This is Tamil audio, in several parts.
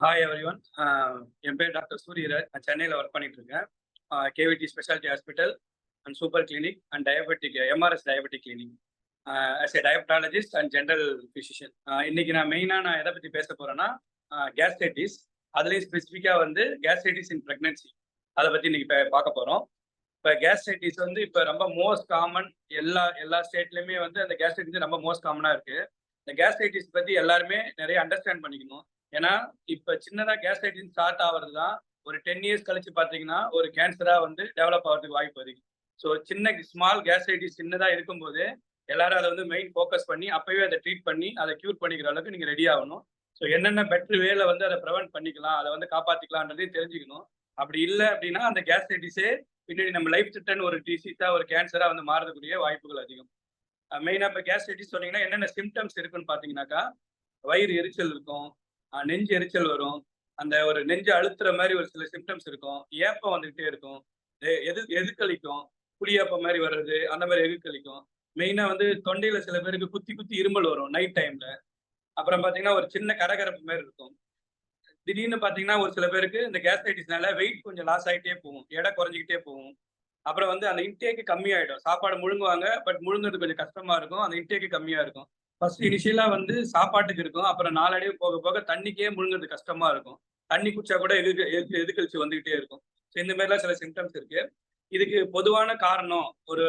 Hi everyone. என் பேர் டாக்டர் சூரியராஜ். நான் சென்னையில் ஒர்க் பண்ணிட்டு இருக்கேன். Cavity speciality hospital and super clinic and diabetic MRS diabetic clinic as a diabetologist and general physician. இன்னைக்கு நான் எதை பற்றி பேச போறேன்னா கேஸ்ட்ரைட்டிஸ், அதுலேயும் ஸ்பெசிஃபிக்காக வந்து கேஸ்ட்ரைட்டிஸ் இன் ப்ரெக்னன்சி, அதை பற்றி இன்னைக்கு பார்க்க போகிறோம். இப்போ கேஸ்ட்ரைட்டிஸ் வந்து இப்போ ரொம்ப மோஸ்ட் காமன், எல்லா ஸ்டேட்லையுமே வந்து அந்த கேஸ்ட்ரைட்டிஸ் ரொம்ப மோஸ்ட் காமனாக இருக்குது. இந்த கேஸ்ட்ரைட்டிஸ் பற்றி எல்லாருமே நிறைய அண்டர்ஸ்டாண்ட் பண்ணிக்கணும். ஏன்னா இப்ப சின்னதா கேஸ்ட்ரைட்டிஸ் ஸ்டார்ட் ஆகிறது தான் ஒரு 10 இயர்ஸ் கழிச்சு பாத்தீங்கன்னா ஒரு கேன்சரா வந்து டெவலப் ஆகிறதுக்கு வாய்ப்பு இருக்கு. ஸோ ஸ்மால் கேஸ்ட்ரைட்டிஸ் சின்னதா இருக்கும்போது எல்லாரும் அதை வந்து மெயின் ஃபோக்கஸ் பண்ணி அப்பவே அதை ட்ரீட் பண்ணி அதை கியூர் பண்ணிக்கிற அளவுக்கு நீங்க ரெடி ஆகணும். ஸோ என்னென்ன பெட்டர் வேல வந்து அதை ப்ரிவென்ட் பண்ணிக்கலாம், அதை வந்து காப்பாற்றிக்கலான்றதையும் தெரிஞ்சுக்கணும். அப்படி இல்லை அப்படின்னா அந்த கேஸ்ட்ரைட்டிஸே பின்னாடி நம்ம லைஃப் திட்டன் ஒரு டிசீஸா ஒரு கேன்சரா வந்து மாறக்கூடிய வாய்ப்புகள் அதிகம். மெயினா இப்போ கேஸ்ட்ரைட்டிஸ் சொன்னீங்கன்னா என்னென்ன சிம்டம்ஸ் இருக்குன்னு பாத்தீங்கன்னாக்கா, வயிறு எரிச்சல் இருக்கும், நெஞ்சு எரிச்சல் வரும், அந்த ஒரு நெஞ்சு அழுத்துற மாதிரி ஒரு சில சிம்டம்ஸ் இருக்கும், ஏப்பம் வந்துகிட்டே இருக்கும், எதுக்களிக்கும், புளியாப்பம் மாதிரி வர்றது, அந்த மாதிரி எதுக்களிக்கும். மெயினா வந்து தொண்டையில சில பேருக்கு குத்தி குத்தி இருமல் வரும் நைட் டைம்ல. அப்புறம் பாத்தீங்கன்னா ஒரு சின்ன கரகரப்பு மாதிரி இருக்கும். திடீர்னு பாத்தீங்கன்னா ஒரு சில பேருக்கு இந்த கேஸ்ட்ரைட்டிஸ்னால வெயிட் கொஞ்சம் லாஸ் ஆகிட்டே போகும், எடை குறைஞ்சிக்கிட்டே போகும். அப்புறம் வந்து அந்த இன்டேக்கு கம்மியாயிடும். சாப்பாடு முழுங்குவாங்க, பட் முழுங்குறது கொஞ்சம் கஷ்டமா இருக்கும். அந்த இன்டேக்கு கம்மியா இருக்கும். ஃபர்ஸ்ட் இனிஷியலா வந்து சாப்பாட்டுக்கு இருக்கும். அப்புறம் நாளடைவு போக போக தண்ணிக்கே முழுங்குறது கஷ்டமா இருக்கும். தண்ணி குடிச்சா கூட எதுக்கழிச்சு வந்துகிட்டே இருக்கும். ஸோ இந்த மாதிரிலாம் சில சிம்டம்ஸ் இருக்கு. இதுக்கு பொதுவான காரணம் ஒரு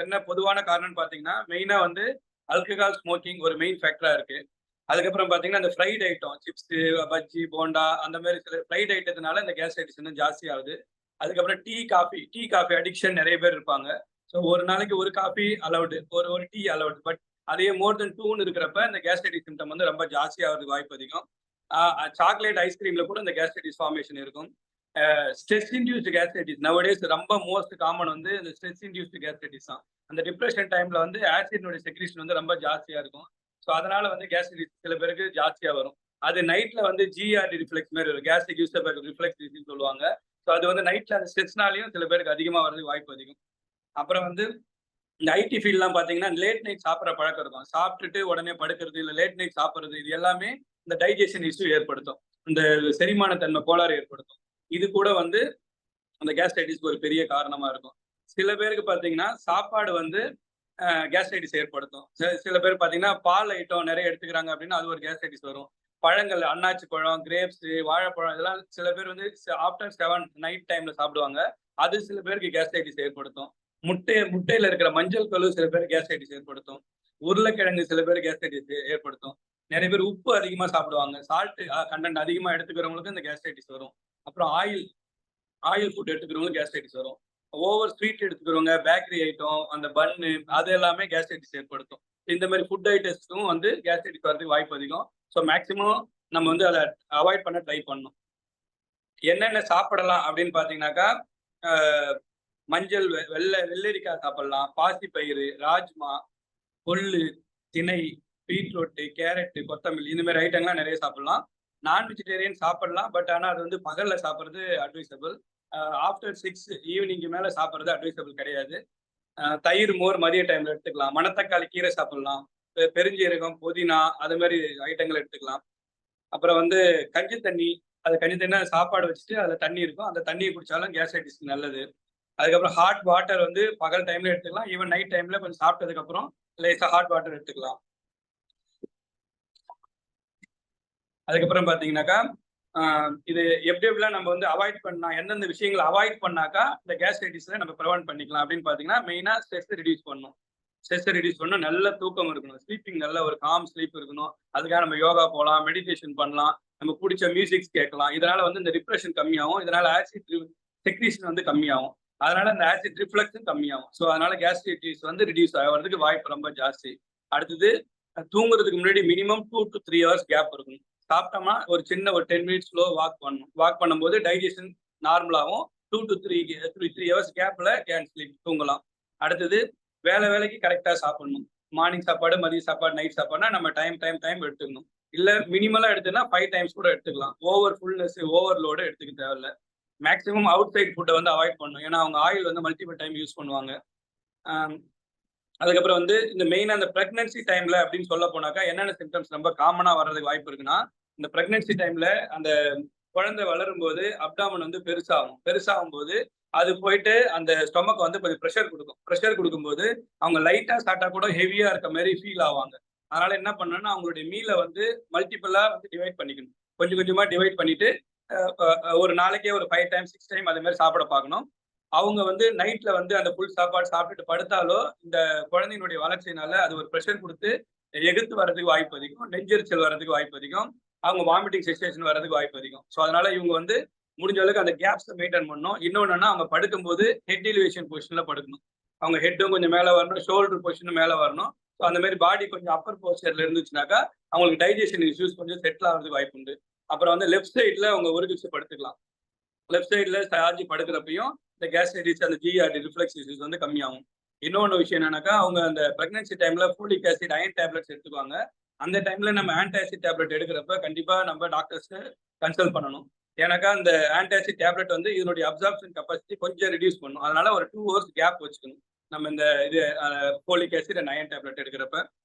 என்ன பொதுவான காரணம்னு பாத்தீங்கன்னா, மெயினா வந்து ஆல்கஹால் ஸ்மோக்கிங் ஒரு மெயின் ஃபேக்டரா இருக்கு. அதுக்கப்புறம் பாத்தீங்கன்னா இந்த fried item, chips, bajji, bonda, அந்த மாதிரி சில ஃப்ரைட் ஐட்டத்தினால இந்த கேஸ்ட்ரைட்டிஸ் இன்னும் ஜாஸ்தி ஆகுது. அதுக்கப்புறம் டீ காஃபி அடிக்ஷன் நிறைய பேர் இருப்பாங்க. ஸோ ஒரு நாளைக்கு ஒரு காஃபி அலவுடு, ஒரு டீ அலவுடு. பட் அதே மோர் தென் 2ன்னு இருக்கிறப்ப இந்த கேஸ்ட்ரைட்டிஸ் சிம்டம் வந்து ரொம்ப ஜாஸ்தி ஆகிறதுக்கு வாய்ப்பு அதிகம். சாக்லேட் ஐஸ்கிரீம்ல கூட இந்த கேஸ்ட்ரைட்டிஸ் ஃபார்மேஷன் இருக்கும். ஸ்ட்ரெஸ் இன்டியூஸ்டு கேஸ்ட்ரைட்டிஸ் நவடேஸ் ரொம்ப மோஸ்ட் காமன் வந்து இந்த ஸ்ட்ரெஸ் இன்டியூஸ்டு கேஸ்ட்ரைட்டிஸ் தான். அந்த டிப்ரெஷன் டைம்ல வந்து ஆசிட்னுடைய செக்ரீஷன் வந்து ரொம்ப ஜாஸ்தியா இருக்கும். ஸோ அதனால வந்து கேஸ்ட்ரைட்டிஸ் சில பேருக்கு ஜாஸ்தியா வரும். அது நைட்ல வந்து ஜிஆர்டி ரிஃப்ளெக்ஸ் மாதிரி வரும், கேஸ்ட்ரிக் யூஸ்டர் ரிஃப்ளெக்ஸ் டிசீஸ் சொல்லுவாங்க. ஸோ அது வந்து நைட்ல அந்த ஸ்ட்ரெஸ்னாலையும் சில பேருக்கு அதிகமா வர்றதுக்கு வாய்ப்பு அதிகம். அப்புறம் வந்து இந்த ஐடி ஃபீல்ட்லாம் பாத்தீங்கன்னா லேட் நைட் சாப்பிட்ற பழக்கம் இருக்கும். சாப்பிட்டுட்டு உடனே படுக்கிறது, இல்லை லேட் நைட் சாப்பிட்றது, இது எல்லாமே இந்த டைஜஷன் இஷ்யூ ஏற்படுத்தும், இந்த செரிமான தன்மை கோளாறு ஏற்படுத்தும். இது கூட வந்து அந்த கேஸ்ட்ரைட்டிஸ்க்கு ஒரு பெரிய காரணமா இருக்கும். சில பேருக்கு பாத்தீங்கன்னா சாப்பாடு வந்து கேஸ்ட்ரைட்டிஸ் ஏற்படுத்தும். சில பேர் பாத்தீங்கன்னா பால் ஐட்டம் நிறைய எடுத்துக்கிறாங்க அப்படின்னா அது ஒரு கேஸ்ட்ரைட்டிஸ் வரும். பழங்கள், அன்னாச்சி பழம், கிரேப்ஸ், வாழைப்பழம், இதெல்லாம் சில பேர் வந்து ஆஃப்டர் 7 நைட் டைம்ல சாப்பிடுவாங்க. அது சில பேருக்கு கேஸ்ட்ரைட்டிஸ் ஏற்படுத்தும். முட்டையில இருக்கிற மஞ்சள் கரு சில பேர் கேஸ்ட்ரைட்டிஸ் ஏற்படுத்தும். உருளைக்கிழங்கு சில பேர் கேஸ்ட்ரைட்டிஸ் ஏற்படுத்தும். நிறைய பேர் உப்பு அதிகமா சாப்பிடுவாங்க. சால்ட் கண்டென்ட் அதிகமா எடுத்துக்கிறவங்களுக்கு இந்த கேஸ்ட்ரைட்டிஸ் வரும். அப்புறம் ஆயில் ஃபுட் எடுத்துக்கிறவங்களுக்கு கேஸ்ட்ரைட்டிஸ் வரும். ஓவர் ஸ்வீட் எடுத்துக்கிறவங்க, பேக்கரி ஐட்டம், அந்த பன்னு, அது எல்லாமே கேஸ்ட்ரைட்டிஸ் ஏற்படுத்தும். இந்த மாதிரி ஃபுட் ஐட்டம்ஸும் வந்து கேஸ்ட்ரைட்டிஸ் வரதுக்கு வாய்ப்பு அதிகம். ஸோ மேக்சிமம் நம்ம வந்து அதை அவாய்ட் பண்ண ட்ரை பண்ணணும். என்னென்ன சாப்பிடலாம் அப்படின்னு பாத்தீங்கன்னாக்கா, மஞ்சள், வெள்ளரிக்காய் சாப்பிடலாம், பாசிப்பயிறு, ராஜ்மா, கொள்ளு, திணை, பீட்ரூட், கேரட், கொத்தமல்லி, இந்த மாதிரி ஐட்டங்கள்லாம் நிறைய சாப்பிடலாம். நான் வெஜிடேரியன் சாப்பிடலாம், பட் ஆனால் அது வந்து பகல்ல சாப்பிட்றது அட்வைசபிள். ஆஃப்டர் 6 ஈவினிங்க்கு மேல சாப்பிட்றது அட்வைசபிள் கிடையாது. தயிர், மோர் மதிய டைம்ல எடுத்துக்கலாம். மணத்தக்காளி கீரை சாப்பிடலாம். பெருஞ்சீரகம், புதினா, அது மாதிரி ஐட்டங்கள் எடுத்துக்கலாம். அப்புறம் வந்து கஞ்சி தண்ணி சாப்பாடு வச்சுட்டு அதுல தண்ணி இருக்கும், அந்த தண்ணியை குடிச்சாலும் கேஸ்ட்ரைட்டிஸ்க்கு நல்லது. அதுக்கப்புறம் ஹாட் வாட்டர் வந்து பகல் டைம்ல எடுத்துக்கலாம். ஈவன் நைட் டைம்ல கொஞ்சம் சாப்பிட்டதுக்கு அப்புறம் லேசா ஹாட் வாட்டர் எடுத்துக்கலாம். அதுக்கப்புறம் பாத்தீங்கன்னாக்கா, இது எப்படிலாம் நம்ம வந்து அவாய்ட் பண்ணலாம், எந்தெந்த விஷயங்களை அவாய்ட் பண்ணாக்கா இந்த கேஸ்ட்ரைட்டிஸை நம்ம ப்ரிவென்ட் பண்ணிக்கலாம் அப்படின்னு பாத்தீங்கன்னா, மெயினா ஸ்ட்ரெஸ் ரிடியூஸ் பண்ணணும். நல்ல தூக்கம் இருக்கணும், ஸ்லீப்பிங், நல்ல ஒரு காம் ஸ்லீப் இருக்கணும். அதுக்காக நம்ம யோகா போகலாம், மெடிடேஷன் பண்ணலாம், நம்ம பிடிச்ச மியூசிக்ஸ் கேட்கலாம். இதனால வந்து இந்த டிப்ரெஷன் கம்மியாகும். இதனால ஆசிட் செக்ரீஷன் வந்து கம்மியாகும். அதனால இந்த ஆசிட் ரிஃப்ளக்ஸும் கம்மியாகும். ஸோ அதனால கேஸ்ட்ரைட்டிஸ் வந்து ரிடியூஸ் ஆகிறதுக்கு வாய்ப்பு ரொம்ப ஜாஸ்தி. அடுத்தது, தூங்குறதுக்கு முன்னாடி மினிமம் 2 to 3 hours கேப் இருக்கணும். சாப்பிட்டோம்னா ஒரு சின்ன ஒரு 10 minutes ஸ்லோ வாக் பண்ணணும். வாக் பண்ணும்போது டைஜஷன் நார்மலாகவும் 2 to 3 hours கேப்ல கேன் ஸ்லீப், தூங்கலாம். அடுத்தது, வேலைக்கு கரெக்டா சாப்பிடணும். மார்னிங் சாப்பாடு, மதிய சாப்பாடு, நைட் சாப்பாடுனா நம்ம டைம் எடுத்துக்கணும். இல்ல மினிமலா எடுத்துன்னா 5 times கூட எடுத்துக்கலாம். ஓவர் ஃபுல்னஸ், ஓவர்லோடு எடுத்துக்க தேவையில்ல. மேக்ஸிமம் அவுட் சைட் ஃபுட்டை வந்து அவாய்ட் பண்ணணும். ஏன்னா அவங்க ஆயில் வந்து மல்டிபிள் டைம் யூஸ் பண்ணுவாங்க. அதுக்கப்புறம் வந்து இந்த மெயினா அந்த பிரெக்னன்சி டைம்ல அப்படின்னு சொல்ல போனாக்கா என்னென்ன சிம்டம்ஸ் ரொம்ப காமனா வர்றதுக்கு வாய்ப்பு இருக்குன்னா, இந்த பிரெக்னன்சி டைம்ல அந்த குழந்தை வளரும் போது அப்டாமன் வந்து பெருசாகும் போது அது போயிட்டு அந்த ஸ்டொமக் வந்து கொஞ்சம் ப்ரெஷர் கொடுக்கும்போது அவங்க லைட்டா சாப்பிட்டா கூட ஹெவியா இருக்க மாதிரி ஃபீல் ஆவாங்க. அதனால என்ன பண்ணணும்னா அவங்களுடைய மீலை வந்து மல்டிபிளா வந்து டிவைட் பண்ணிக்கணும். கொஞ்சம் கொஞ்சமா டிவைட் பண்ணிட்டு ஒரு நாளைக்கே ஒரு 5 டைம் 6 டைம் அது மாதிரி சாப்பிட பார்க்கணும். அவங்க வந்து நைட்ல வந்து அந்த புல் சாப்பாடு சாப்பிட்டுட்டு படுத்தாலோ இந்த குழந்தையினுடைய வளர்ச்சியினால அது ஒரு ப்ரெஷர் கொடுத்து எகுத்து வர்றதுக்கு வாய்ப்பு அதிகம், நெஞ்செரிச்சல் வர்றதுக்கு வாய்ப்பு அதிகம், அவங்க வாமிட்டிங் சென்சேஷன் வர்றதுக்கு வாய்ப்பு அதிகம். ஸோ அதனால இவங்க வந்து முடிஞ்ச அளவுக்கு அந்த கேப்ஸை மெயின்டைன் பண்ணணும். இன்னொன்னா அவங்க படுக்கும்போது ஹெட் எலிவேஷன் பொசிஷன்ல படுக்கணும். அவங்க ஹெட்டும் கொஞ்சம் மேலே வரணும், ஷோல்டர் பொசிஷனும் மேலே வரணும். ஸோ அந்த மாதிரி பாடி கொஞ்சம் அப்பர் போஸ்டர்ல இருந்துச்சுனாக்கா அவங்களுக்கு டைஜஷன் இஷ்யூஸ் கொஞ்சம் செட்டில் ஆகிறதுக்கு வாய்ப்பு உண்டு. அப்புறம் வந்து லெஃப்ட் சைட்ல அவங்க ஒரு வச்சு படுத்துக்கலாம். லெஃப்ட் சைட்ல சார்ஜ் படுக்கிறப்பையும் இந்த கேஸ்ட்ரைட்டிஸ் அந்த ஜிஆர்டி ரிஃப்ளெக்ஸ் இஷ்யூஸ் வந்து கம்மியாகும். இன்னொன்று விஷயம் என்னன்னாக்கா அவங்க அந்த பிரெக்னன்சி டைம்ல ஃபோலிக் ஆசிட் அயன் டேப்லெட்ஸ் எடுத்துக்குவாங்க. அந்த டைம்ல நம்ம ஆன்டாசிட் டேப்லெட் எடுக்கிறப்ப கண்டிப்பா நம்ம டாக்டர்ஸ்க்கு கன்சல்ட் பண்ணணும். ஏன்னாக்கா அந்த ஆன்டாசிட் டேப்லெட் வந்து இதனுடைய அப்சார்ப்ஷன் கெப்பாசிட்டி கொஞ்சம் ரெடியூஸ் பண்ணும். அதனால ஒரு 2 hours கேப் வச்சுக்கணும் நம்ம இந்த இது folic acid and iron tablet எடுக்கிறப்ப.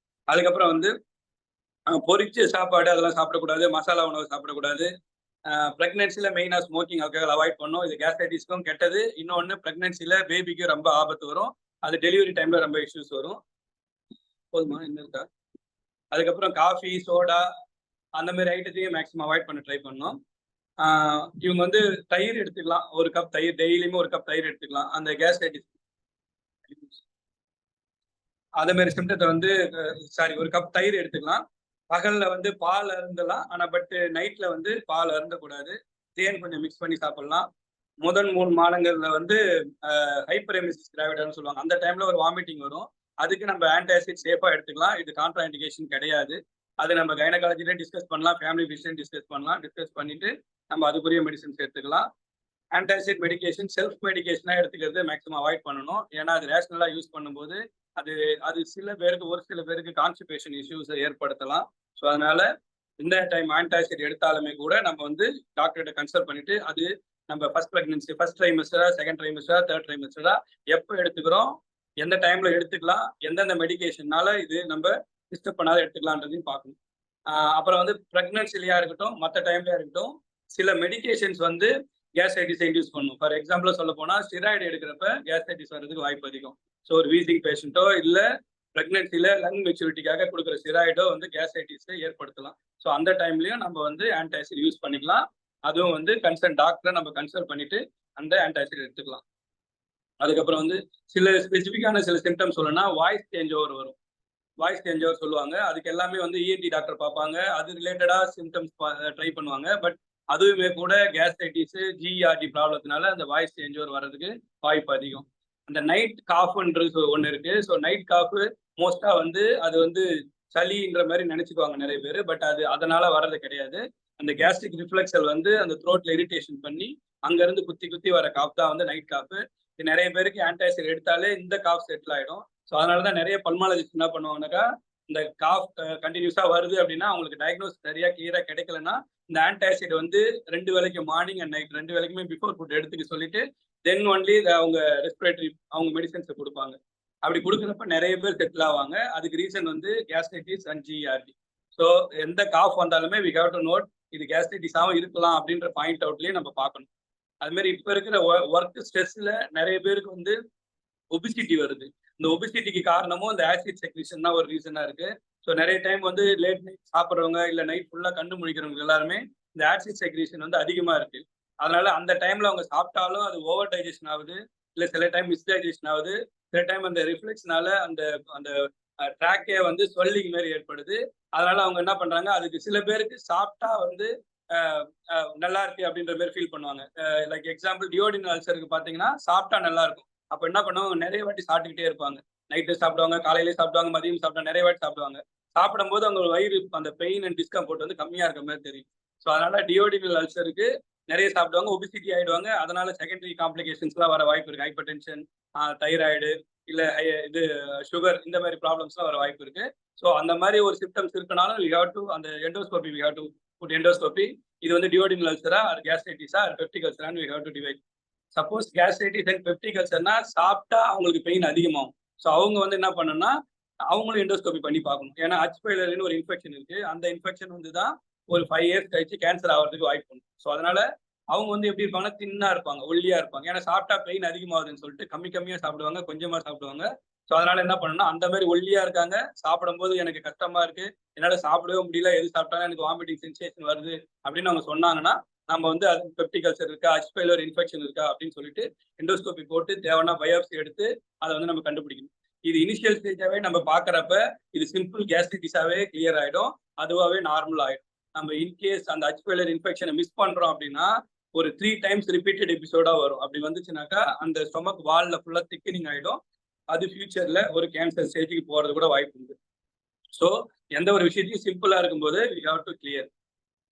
அதுக்கப்புறம் வந்து பொரிச்ச சாப்பாடு அதெல்லாம் சாப்பிடக்கூடாது, மசாலா உணவு சாப்பிடக்கூடாது. பிரெக்னன்சில மெயினா ஸ்மோக்கிங் ஆல்கஹால் அவாய்ட் பண்ணும். இது கேஸ்ட்ரைட்டிஸ்க்கும் கெட்டது. இன்னொன்னு பிரெக்னன்சில பேபிக்கு ரொம்ப ஆபத்து வரும். அது டெலிவரி டைம்ல ரொம்ப இஷ்யூஸ் வரும். போதுமா இன்னும் இருக்கா? அதுக்கப்புறம் காஃபி, சோடா அந்த மாதிரி ஐட்டத்தையும் மேக்ஸிமம் அவாய்ட் பண்ண ட்ரை பண்ணணும். இவங்க வந்து தயிர் எடுத்துக்கலாம். 1 கப் தயிர் டெய்லியுமே 1 கப் தயிர் எடுத்துக்கலாம். அந்த கேஸ்ட்ரைட்டிஸ் அதே மாதிரி சிம்டத்தை வந்து 1 கப் தயிர் எடுத்துக்கலாம். பகல்ல வந்து பால் அருந்தலாம். ஆனா நைட்ல வந்து பால் அருந்தக்கூடாது. தேன் கொஞ்சம் மிக்ஸ் பண்ணி சாப்பிடலாம். முதல் 3 மாதங்கள்ல வந்து ஹைப்பரெமிசிஸ் கிராவிடான்னு சொல்லுவாங்க. அந்த டைம்ல ஒரு வாமிட்டிங் வரும். அதுக்கு நம்ம ஆன்டாசிட் சேஃபா எடுத்துக்கலாம். இது கான்ட்ரா இண்டிகேஷன் கிடையாது. அது நம்ம கைனகாலஜில டிஸ்கஸ் பண்ணலாம், ஃபேமிலி பிசிஷியன் டிஸ்கஸ் பண்ணலாம். டிஸ்கஸ் பண்ணிட்டு நம்ம அதுக்குரிய மெடிசன்ஸ் எடுத்துக்கலாம். ஆன்டாசிட் மெடிகேஷன் செல்ஃப் மெடிகேஷனா எடுத்துக்கிறது மேக்ஸிமம் அவாய்ட் பண்ணணும். ஏன்னா அது ரேஷனலா யூஸ் பண்ணும்போது அது அது ஒரு சில பேருக்கு கான்ஸ்டிபேஷன் இஷ்யூஸை ஏற்படுத்தலாம். ஸோ அதனால இந்த டைம் ஆன்டாசிட் எடுத்தாலுமே கூட நம்ம வந்து டாக்டர்கிட்ட கன்சல்ட் பண்ணிட்டு அது நம்ம ஃபர்ஸ்ட் பிரெக்னன்சி ஃபர்ஸ்ட் ட்ரைமஸ்டரா, செகண்ட் ட்ரைமஸ்டரா, தேர்ட் ட்ரைமஸ்டரா எப்போ எடுத்துக்கிறோம், எந்த டைம்ல எடுத்துக்கலாம், எந்தெந்த மெடிகேஷன்னால இது நம்ம டிஸ்டர்ப் பண்ணாத எடுத்துக்கலான்றதையும் பார்க்கணும். அப்புறம் வந்து பிரெக்னன்சிலையா இருக்கட்டும், மற்ற டைம்லயா இருக்கட்டும், சில மெடிகேஷன்ஸ் வந்து கேஸ்ட்ரைட்டிஸ் இன்டியூஸ் பண்ணும். ஃபார் எக்ஸாம்பிள் சொல்ல போனா ஸ்டெராய்டு எடுக்கிறப்ப கேஸ்ட்ரைட்டிஸ் வர்றதுக்கு வாய்ப்பு அதிகம். ஸோ ஒரு வீசிங் பேஷண்ட்டோ இல்ல பிரெக்னன்சில லங் மெச்சூரிட்டிக்காக கொடுக்குற ஸ்டெராய்டோ வந்து கேஸ்ட்ரைட்டிஸை ஏற்படுத்தலாம். ஸோ அந்த டைம்லயும் நம்ம வந்து ஆன்டாசிட் யூஸ் பண்ணிக்கலாம். அதுவும் வந்து கன்சர்ன் டாக்டரை நம்ம கன்சல்ட் பண்ணிட்டு அந்த ஆன்டாசிட் எடுத்துக்கலாம். அதுக்கப்புறம் வந்து சில ஸ்பெசிஃபிக்கான சில சிம்டம்ஸ் சொல்லணும்னா வாய்ஸ் சேஞ்ச் ஓவர் வரும். வாய்ஸ் சேஞ்ச் ஓவர் சொல்லுவாங்க. அதுக்கு எல்லாமே வந்து இஎன்டி டாக்டர் பார்ப்பாங்க. அது ரிலேட்டடா சிம்டம்ஸ் ட்ரை பண்ணுவாங்க. பட் அதுவுமே கூட கேஸ்ட்ரைட்டிஸ், ஜிஆர்டி ப்ராப்ளத்தினால அந்த வாய்ஸ் சேஞ்ச் ஓவர் வர்றதுக்கு வாய்ப்பு அதிகம். அந்த நைட் காஃப்ன்றது ஒன்று இருக்கு. ஸோ நைட் காஃப் மோஸ்டா வந்து அது வந்து சளின்ற மாதிரி நினைச்சுக்குவாங்க நிறைய பேர். பட் அது அதனால வர்றது கிடையாது. அந்த கேஸ்ட்ரிக் ரிஃப்ளெக்ஸல் வந்து அந்த த்ரோட்ல இரிட்டேஷன் பண்ணி அங்கிருந்து குத்தி குத்தி வர காஃப் தான் வந்து நைட் காஃப். நிறைய பேருக்கு ஆன்டாசிட் எடுத்தாலே இந்த காஃப் செட்டில் ஆயிடும். ஸோ அதனாலதான் நிறைய பல்மாலஜிஸ்ட் என்ன பண்ணுவாங்கன்னாக்கா இந்த காஃப் கண்டினியூஸா வருது அப்படின்னா அவங்களுக்கு டயக்னோஸ் சரியா கிளியரா கிடைக்கலன்னா இந்த ஆன்டாசிட் வந்து 2 வேளைக்கு மார்னிங் அண்ட் நைட் 2 வேளைக்குமே பிஃபோர் ஃபுட் எடுத்துக்க சொல்லிட்டு தென் ஒன்லி அவங்க ரெஸ்பிரேட்டரி அவங்க மெடிசன்ஸை கொடுப்பாங்க. அப்படி கொடுக்குறப்ப நிறைய பேர் செட்டில் ஆவாங்க. அதுக்கு ரீசன் வந்து கேஸ்ட்ரைட்டிஸ் அண்ட் ஜிஆர்டி. ஸோ எந்த காஃப் வந்தாலுமே வி ஹேவ் டு நோட் இது கேஸ்ட்ரைட்டிஸாகவும் இருக்கலாம் அப்படின்ற பாயிண்ட் அவுட்லயே நம்ம பார்க்கணும். அது மாதிரி இப்ப இருக்கிற ஒர்க் ஸ்ட்ரெஸ்ல நிறைய பேருக்கு வந்து ஒபிசிட்டி வருது. இந்த ஒபிசிட்டிக்கு காரணமும் இந்த ஆசிட் செக்ரீஷன் தான் ஒரு ரீசனா இருக்கு. ஸோ நிறைய டைம் வந்து லேட் நைட் சாப்பிட்றவங்க இல்ல நைட் ஃபுல்லா கண்ணு முழிக்கிறவங்க எல்லாருமே இந்த ஆசிட் செக்ரீஷன் வந்து அதிகமா இருக்கு. அதனால அந்த டைம்ல அவங்க சாப்பிட்டாலும் அது ஓவர் டைஜஷன் ஆகுது, இல்ல சில டைம் மிஸ்டைஜஷன் ஆகுது, சில டைம் அந்த ரிஃப்ளெக்ஸ்னால அந்த அந்த ட்ராக்கே வந்து ஸ்வெல்லிங் மாதிரி ஏற்படுது. அதனால அவங்க என்ன பண்றாங்க, அதுக்கு சில பேருக்கு சாப்பிட்டா வந்து நல்லா இருக்கு அப்படின்ற மாதிரி ஃபீல் பண்ணுவாங்க. லைக் எக்ஸாம்பிள் டியோடின் அல்சருக்கு பாத்தீங்கன்னா சாப்பிட்டா நல்லா இருக்கும். அப்ப என்ன பண்ணுவாங்க, நிறைய வாட்டி சாப்பிட்டுக்கிட்டே இருப்பாங்க. நைட்டு சாப்பிடுவாங்க, காலையிலேயே சாப்பிடுவாங்க, மதியம் சாப்பிட்டா நிறைய வாட்டி சாப்பிடுவாங்க. சாப்பிடும்போது அவங்க வயிறு அந்த பெயின் அண்ட் டிஸ்கம்ஃபர்ட் வந்து கம்மியா இருக்க மாதிரி தெரியும். ஸோ அதனால டியோடினல் அல்சருக்கு நிறைய சாப்பிடுவாங்க, ஒபிசிட்டி ஆயிடுவாங்க. அதனால செகண்டரி காம்ப்ளிகேஷன்ஸ்லாம் வர வாய்ப்பு இருக்கு. ஹைப்பர் டென்ஷன், தைராய்டு, இல்ல இது சுகர், இந்த மாதிரி ப்ராப்ளம்ஸ்லாம் வர வாய்ப்பு இருக்கு. ஸோ அந்த மாதிரி ஒரு சிம்டம்ஸ் இருக்கனாலும் வி ஹேவ் டு அந்த endoscopy we have to put endoscopy. இது வந்து டியோடினல் அல்சரா ஆர் கேஸ்ட்ரைட்டிஸா ஆர் பெப்டிக் அல்சரான்னு we have to divide. Suppose gastritis and peptic அல்சர்னா சாப்பிட்டா அவங்களுக்கு பெயின் அதிகமாகும். ஸோ அவங்க வந்து என்ன பண்ணணும்னா அவங்களும் எண்டோஸ்கோபி பண்ணி பார்க்கணும். ஏன்னா ஹச் பைலரின்னு ஒரு இன்ஃபெக்ஷன் இருக்கு. அந்த இன்ஃபெக்ஷன் வந்து தான் ஒரு 5 இயர்ஸ் கழிச்சு கேன்சர் ஆகிறதுக்கு வாய்ப்பு உண்டு. ஸோ அதனால அவங்க வந்து எப்படி இருப்பாங்கன்னா, தின்னா இருப்பாங்க, ஒல்லியா இருப்பாங்க. ஏன்னா சாப்பிட்டா பெயின் அதிகமாகுதுன்னு சொல்லிட்டு கம்மியா சாப்பிடுவாங்க, கொஞ்சமா சாப்பிடுவாங்க. ஸோ அதனால என்ன பண்ணணும்னா, அந்த மாதிரி ஒல்லியா இருக்காங்க, சாப்பிடும்போது எனக்கு கஷ்டமா இருக்கு, என்னால சாப்பிடவே முடியல, எது சாப்பிட்டாலும் எனக்கு வாமிட்டிங் சென்சேஷன் வருது அப்படின்னு அவங்க சொன்னாங்கன்னா, நம்ம வந்து அது பெப்டிக் அல்சர் இருக்கா, ஹச் பைலோரி இன்ஃபெக்ஷன் இருக்கா அப்படின்னு சொல்லிட்டு எண்டோஸ்கோபி போட்டு தேவைன்னா பயாப்சி எடுத்து அதை வந்து நம்ம கண்டுபிடிக்கணும். இது இனிஷியல் ஸ்டேஜாவே நம்ம பாக்குறப்ப இது சிம்பிள் கேஸ்ட்ரைட்டிஸாவே கிளியர் ஆயிடும், அதுவாவே நார்மல் ஆயிடும். நம்ம இன்கேஸ் அந்த ஹச் பைலோரி இன்ஃபெக்ஷனை மிஸ் பண்றோம் அப்படின்னா ஒரு 3 டைம்ஸ் ரிப்பீட்டட் எபிசோடா வரும். அப்படி வந்துச்சுனாக்கா அந்த ஸ்டொமக் வால்ல ஃபுல்லா திக்கனிங் ஆயிடும். அது ஃபியூச்சர்ல ஒரு கேன்சர் ஸ்டேஜுக்கு போறது கூட வாய்ப்பு உண்டு. ஸோ எந்த ஒரு விஷயத்தையும் சிம்பிளா இருக்கும்போது வி ஹேவ் டு கிளியர்.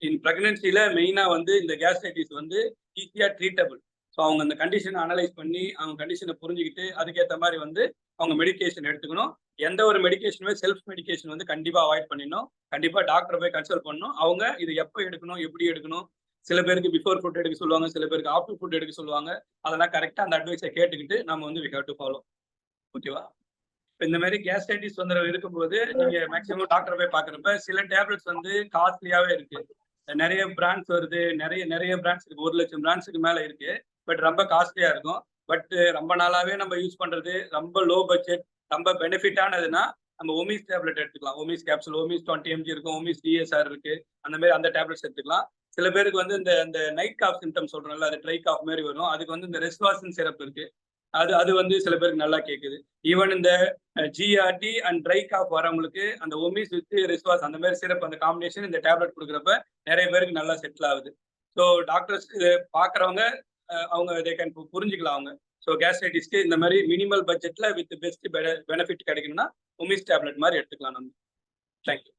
இன் பிரெக்னன்சில மெயினா வந்து இந்த கேஸ்ட்ரைட்டிஸ் வந்து ஈஸியா ட்ரீட்டபிள். ஸோ அவங்க அந்த கண்டிஷனை அனலைஸ் பண்ணி அவங்க கண்டிஷனை புரிஞ்சுக்கிட்டு அதுக்கேற்ற மாதிரி வந்து அவங்க மெடிகேஷன் எடுத்துக்கணும். எந்த ஒரு மெடிகேஷனுமே செல்ஃப் மெடிகேஷன் வந்து கண்டிப்பா அவாய்ட் பண்ணிடணும். கண்டிப்பா டாக்டரை போய் கன்சல்ட் பண்ணணும். அவங்க இது எப்போ எடுக்கணும், எப்படி எடுக்கணும், சில பேருக்கு பிஃபோர் ஃபுட் எடுக்க சொல்லுவாங்க, சில பேருக்கு ஆஃப்டர் ஃபுட் எடுக்க சொல்லுவாங்க. அதெல்லாம் கரெக்டா அந்த அட்வைஸை கேட்டுக்கிட்டு நம்ம வந்து வி ஹேவ் டு ஃபாலோ. ஓகேவா? இந்த மாதிரி கேஸ்ட்ரைட்டிஸ் தொந்தரவு இருக்கும்போது நீங்க மேக்ஸிமம் டாக்டர் போய் பாக்குறப்ப சில டேப்லெட்ஸ் வந்து காஸ்ட்லியாவே இருக்கு. நிறைய பிராண்ட்ஸ் வருது, நிறைய பிராண்ட்ஸ் இருக்கு, 1,00,000 பிராண்ட்ஸுக்கு மேல இருக்கு. பட் ரொம்ப காஸ்ட்லியா இருக்கும். பட் ரொம்ப நாளாவே நம்ம யூஸ் பண்றது ரொம்ப லோ பட்ஜெட், ரொம்ப பெனிஃபிட்டானதுன்னா நம்ம ஒமிஸ் டேப்லெட் எடுத்துக்கலாம். ஒமிஸ் கேப்சூல், ஒமிஸ் 20 mg இருக்கும், ஒமிஸ் டிஎஸ்ஆர் இருக்கு. அந்த மாதிரி அந்த டேப்லெட்ஸ் எடுத்துக்கலாம். சில பேருக்கு வந்து இந்த இந்த நைட் காஃப் சிம்டம் சொல்றோம்ல, அது ட்ரை காஃப் மாதிரி வரும். அதுக்கு வந்து இந்த ரெஸ்வாசன் சிரப் இருக்கு. அது அது வந்து சில பேருக்கு நல்லா கேக்குது. ஈவன் இந்த ஜிஆர்டி அண்ட் ட்ரை காஃப் வரவங்களுக்கு அந்த ஒமிஸ் வித் ரெஸ்வாஸ் அந்த மாதிரி சிரப் அந்த காம்பினேஷன் இந்த டேப்லெட் கொடுக்குறப்ப நிறைய பேருக்கு நல்லா செட்டில் ஆகுது. ஸோ டாக்டர்ஸ் இதை பாக்குறவங்க அவங்க இதை புரிஞ்சுக்கலாம் அவங்க. ஸோ கேஸ்ட்ரைட்டிஸ்க்கு இந்த மாதிரி மினிமல் பட்ஜெட்ல வித் பெஸ்ட் பெனிஃபிட் கிடைக்கணும்னா ஒமிஸ் டேப்லெட் மாதிரி எடுத்துக்கலாம் நம்ம. தேங்க்யூ.